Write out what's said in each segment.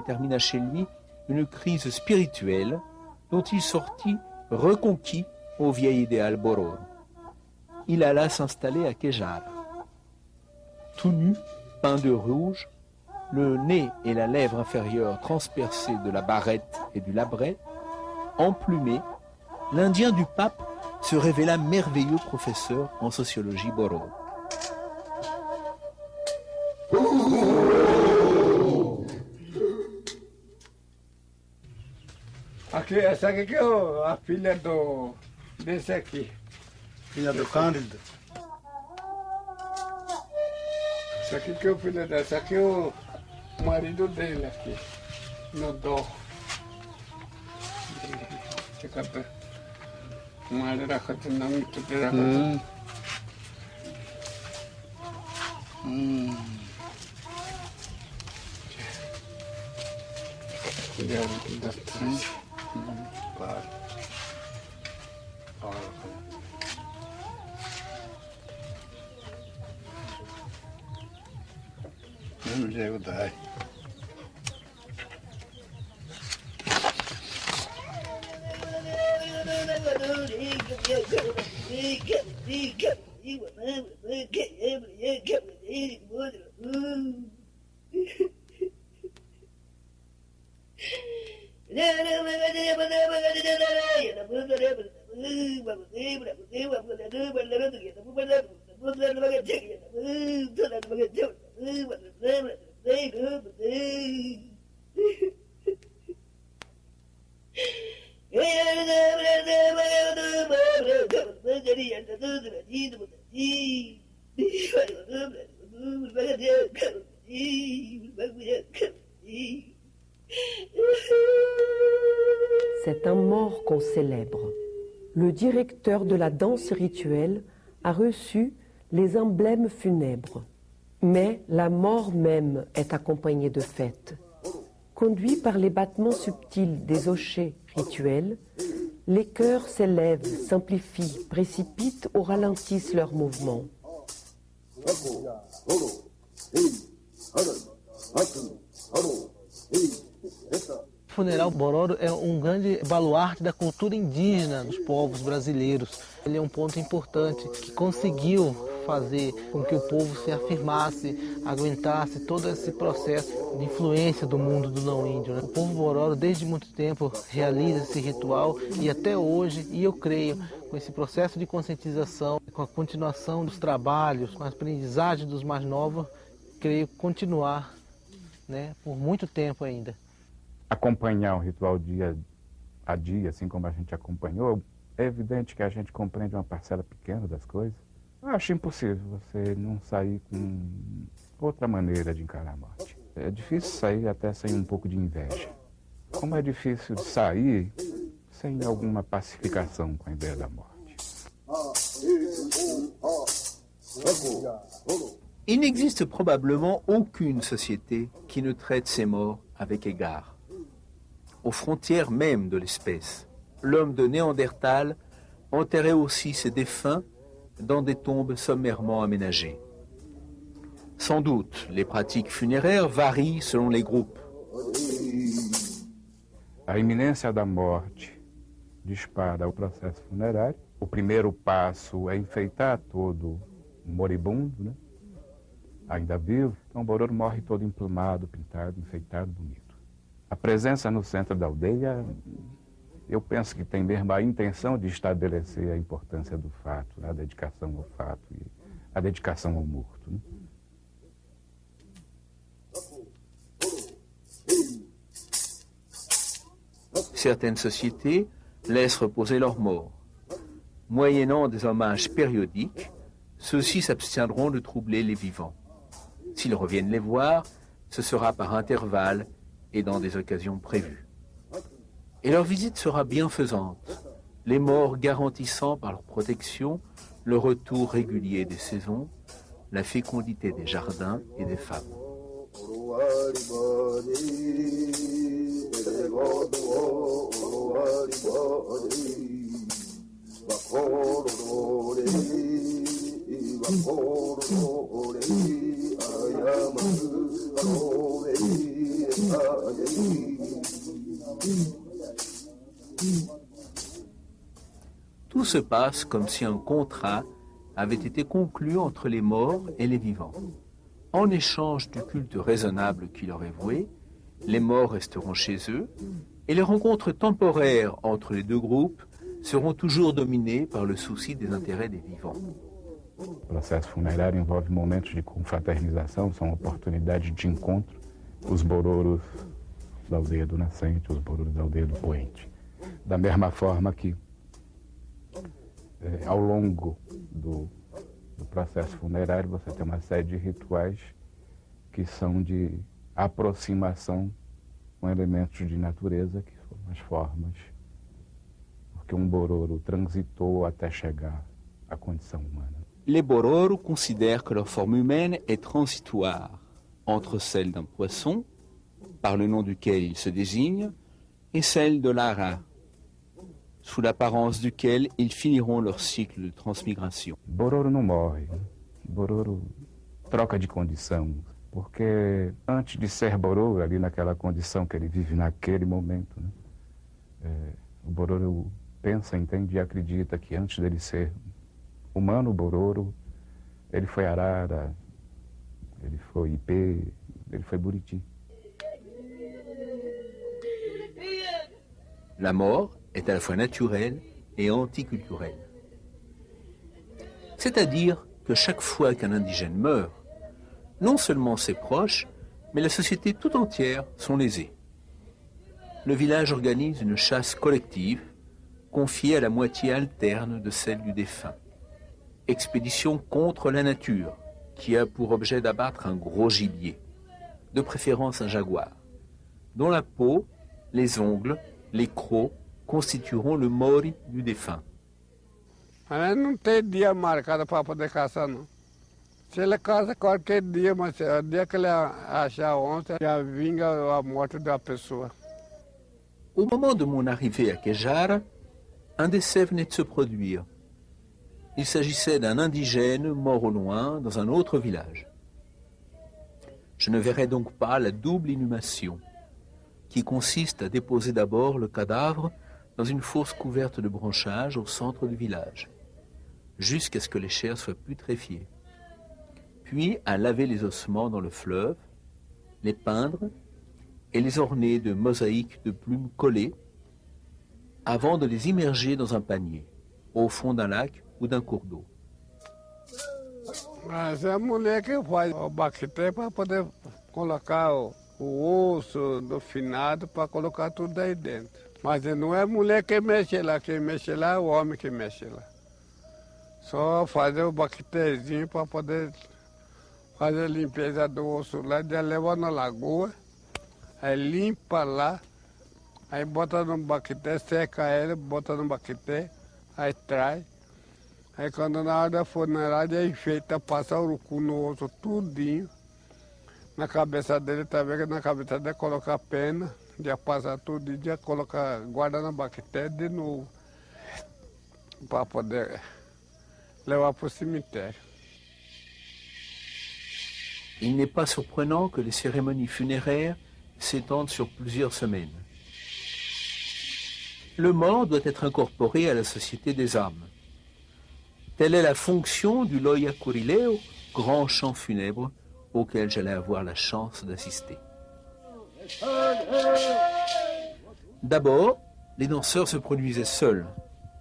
détermina chez lui une crise spirituelle dont il sortit reconquis au vieil idéal Bororo. Il alla s'installer à Kéjar. Tout nu, peint de rouge, le nez et la lèvre inférieure transpercés de la barrette et du labret, emplumé, l'Indien du pape se révéla merveilleux professeur en sociologie Bororo. Aqui, essa aqui que é a filha desse aqui. Filha do Cândido. Essa aqui que é o filho dessa aqui é o marido dele aqui, no dó. Madeira não muito de Claro. Mesmo jeito dai. C'est un mort qu'on célèbre. Le directeur de la danse rituelle a reçu les emblèmes funèbres. Mais la mort même est accompagnée de fêtes. Conduits par les battements subtils des hochets rituels, les chœurs s'élèvent, s'amplifient, précipitent ou ralentissent leurs mouvements. O funeral Bororo é um grande baluarte da cultura indígena dos povos brasileiros. Ele é um ponto importante que conseguiu fazer com que o povo se afirmasse, aguentasse todo esse processo de influência do mundo do não-índio, né? O povo Bororo, desde muito tempo, realiza esse ritual e até hoje, e eu creio, com esse processo de conscientização, com a continuação dos trabalhos, com a aprendizagem dos mais novos, creio continuar, né, por muito tempo ainda. Acompanhar o ritual dia a dia, assim como a gente acompanhou, é evidente que a gente compreende uma parcela pequena das coisas. Eu acho impossível você não sair com outra maneira de encarar a morte. É difícil sair até sem um pouco de inveja. Como é difícil sair sem alguma pacificação com a ideia da morte. Il n'existe probablement aucune société qui ne traite ses morts avec égard. Aux frontières même de l'espèce, l'homme de Néandertal enterrait aussi ses défunts dans des tombes sommairement aménagées. Sans doute, les pratiques funéraires varient selon les groupes. A iminência da morte dispara o processo funerário. O primeiro passo é enfeitar todo o moribundo, né? Ainda vivo. Então o Bororo morre todo emplumado, pintado, enfeitado, bonito. A presença no centro da aldeia, eu penso que tem mesmo a intenção de estabelecer a importância do fato, a dedicação ao fato e a dedicação ao morto, né? Certaines sociétés laissent reposer leurs morts. Moyennant des hommages périodiques, ceux-ci s'abstiendront de troubler les vivants. S'ils reviennent les voir, ce sera par intervalles et dans des occasions prévues. Et leur visite sera bienfaisante, les morts garantissant par leur protection le retour régulier des saisons, la fécondité des jardins et des femmes. Tout se passe comme si un contrat avait été conclu entre les morts et les vivants. En échange du culte raisonnable qui leur est voué, les morts resteront chez eux et les rencontres temporaires entre les deux groupes seront toujours dominées par le souci des intérêts des vivants. O processo funerário envolve momentos de confraternização, são oportunidades de encontro. Os bororos da aldeia do nascente, os bororos da aldeia do poente. Da mesma forma que, ao longo do processo funerário, você tem uma série de rituais que são de aproximação com elementos de natureza, que são as formas, porque bororo transitou até chegar à condição humana. Les Bororo considèrent que leur forme humaine est transitoire entre celle d'un poisson, par le nom duquel ils se désignent, et celle de l'ara, sous l'apparence duquel ils finiront leur cycle de transmigration. Bororo não morre, né? Bororo troca de condição, porque antes de ser Bororo, ali naquela condição que ele vive naquele momento, né? O Bororo pensa, entende e acredita que antes dele ser humano Bororo, ele foi arara, ele foi ipê, ele foi buriti. La mort est à la fois naturelle et anticulturelle. C'est-à-dire que chaque fois qu'un indigène meurt, non seulement ses proches, mais la société tout entière sont lésés. Le village organise une chasse collective, confiée à la moitié alterne de celle du défunt. Expédition contre la nature, qui a pour objet d'abattre un gros gibier, de préférence un jaguar, dont la peau, les ongles, les crocs constitueront le mori du défunt. Mas não tem dia marcado para poder caçar, não. Se ele caça qualquer dia, mas o dia que ele achar a onça, já vinga a morte da pessoa. Au moment de mon arrivée à Kejara, un décès venait de se produire. Il s'agissait d'un indigène mort au loin dans un autre village. Je ne verrai donc pas la double inhumation, qui consiste à déposer d'abord le cadavre dans une fosse couverte de branchages au centre du village, jusqu'à ce que les chairs soient putréfiées, puis à laver les ossements dans le fleuve, les peindre et les orner de mosaïques de plumes collées, avant de les immerger dans un panier, au fond d'un lac ou d'un cours d'eau. Mas é a mulher que faz o baqueté para poder colocar o osso do finado para colocar tudo aí dentro. Mas não é a mulher que mexe lá, quem mexe lá é o homem que mexe lá. Só fazer o baquetezinho para poder fazer a limpeza do osso lá, já leva na lagoa, aí limpa lá, aí bota no baqueté, seca ele, bota no baqueté, aí traz. Aí quando na hora da funerária enfeita, passa o urucu no osso tudinho. Na cabeça dele também, que na cabeça dele coloca a pena, já passa tudo e já coloca, guarda na baqueté de novo. Para poder levar para o cemitério. Il n'est pas surprenant que les cérémonies funéraires s'étendent sur plusieurs semaines. Le mort doit être incorporé à la société des âmes. Telle est la fonction du Loya Kurileo, grand chant funèbre auquel j'allais avoir la chance d'assister. D'abord, les danseurs se produisaient seuls,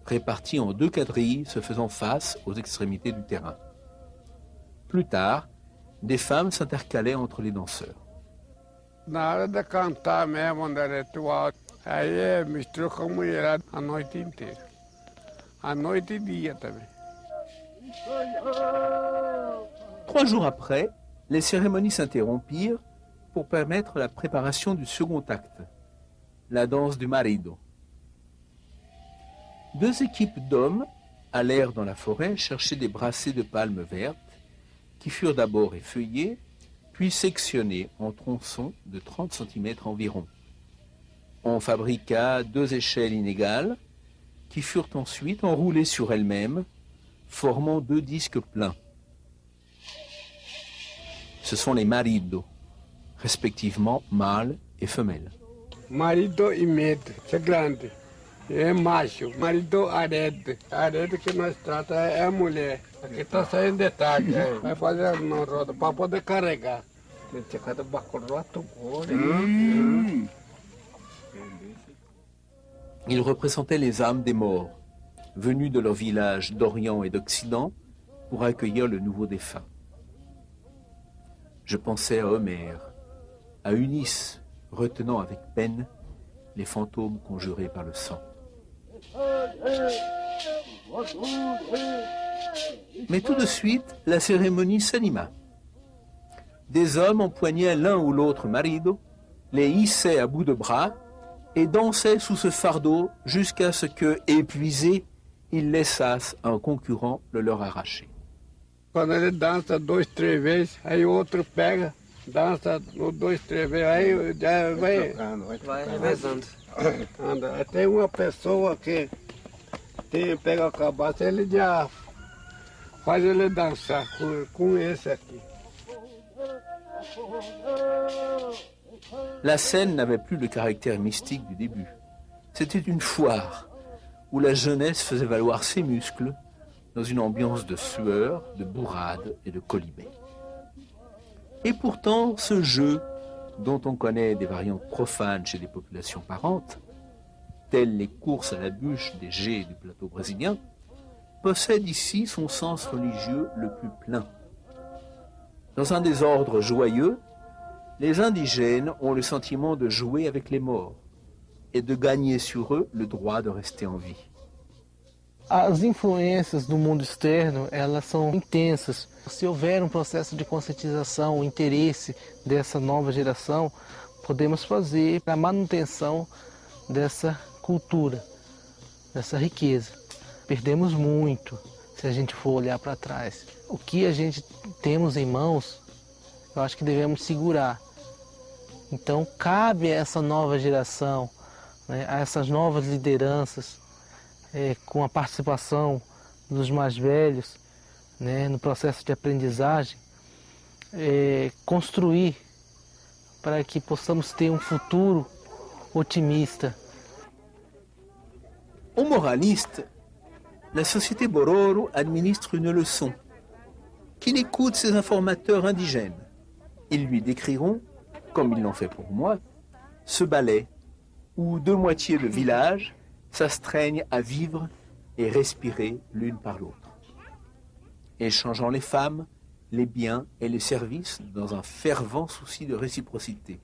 répartis en 2 quadrilles se faisant face aux extrémités du terrain. Plus tard, des femmes s'intercalaient entre les danseurs. Na hora de cantar mesmo, no ritual, aí mistura com a mulherada a noite inteira. A noite e dia também. 3 jours après, les cérémonies s'interrompirent pour permettre la préparation du second acte, la danse du marido. 2 équipes d'hommes allèrent dans la forêt chercher des brassées de palmes vertes qui furent d'abord effeuillées, puis sectionnées en tronçons de 30 cm environ. On fabriqua 2 échelles inégales qui furent ensuite enroulées sur elles-mêmes, formant 2 disques pleins. Ce sont les maridos, respectivement mâles et femelle. Marido e medo, isso é grande. É macho. Marido arede. Arede que nós trata é a mulher. Aqui está saindo detalhe. Vai fazer uma roda para poder carregar. Il représentait les âmes des morts, venus de leurs villages d'Orient et d'Occident pour accueillir le nouveau défunt. Je pensais à Homère, à Eunice, retenant avec peine les fantômes conjurés par le sang. Mais tout de suite, la cérémonie s'anima. Des hommes empoignaient l'un ou l'autre marido, les hissaient à bout de bras et dansaient sous ce fardeau jusqu'à ce que, épuisés, ils laissassent un concurrent le leur arracher. Quando ele dança 2, 3 vezes, aí o outro pega, dança 2, 3 vezes, aí já vai revezando. Anda. Tem uma pessoa que pega a cabaça, ele já faz ele dançar com esse aqui. La scène n'avait plus le caractère mystique du début. C'était une foire où la jeunesse faisait valoir ses muscles dans une ambiance de sueur, de bourrade et de colibet. Et pourtant, ce jeu, dont on connaît des variantes profanes chez des populations parentes, telles les courses à la bûche des geais du plateau brésilien, possède ici son sens religieux le plus plein. Dans un désordre joyeux, les indigènes ont le sentiment de jouer avec les morts et de gagner sur eux le droit de rester en vie. As influências do mundo externo, elas são intensas. Se houver processo de conscientização, o interesse dessa nova geração, podemos fazer a manutenção dessa cultura, dessa riqueza. Perdemos muito se a gente for olhar para trás. O que a gente temos em mãos, eu acho que devemos segurar. Então cabe a essa nova geração, né, a essas novas lideranças, com a participação dos mais velhos, né, no processo de aprendizagem, construir para que possamos ter futuro otimista. Aux moralistes, la société Bororo administre une leçon. Qu'il écoute ses informateurs indigènes. Ils lui décriront, comme ils l'ont fait pour moi, ce ballet où 2 moitiés de village s'astreignent à vivre et respirer l'une par l'autre, échangeant les femmes, les biens et les services dans un fervent souci de réciprocité,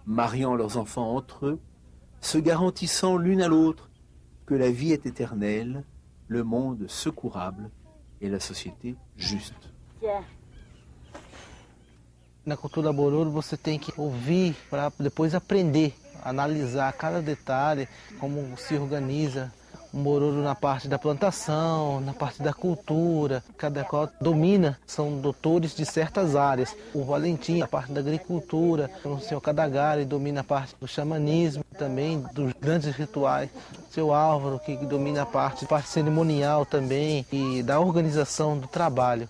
mariant leurs enfants entre eux, se garantissant l'une à l'autre que la vie est éternelle, le monde secourable et la société juste. Na cultura Bororo você tem que ouvir para depois aprender, analisar cada detalhe, como se organiza um Bororo na parte da plantação, na parte da cultura. Cada qual domina, são doutores de certas áreas. O Valentim, a parte da agricultura, o seu Kadagari domina a parte do xamanismo, também dos grandes rituais. O seu Álvaro, que domina a parte cerimonial também e da organização do trabalho.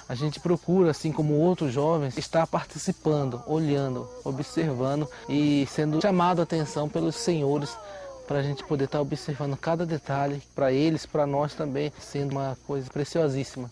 A gente procura, assim como outros jovens, estar participando, olhando, observando e sendo chamado a atenção pelos senhores para a gente poder estar observando cada detalhe, para eles, para nós também, sendo uma coisa preciosíssima.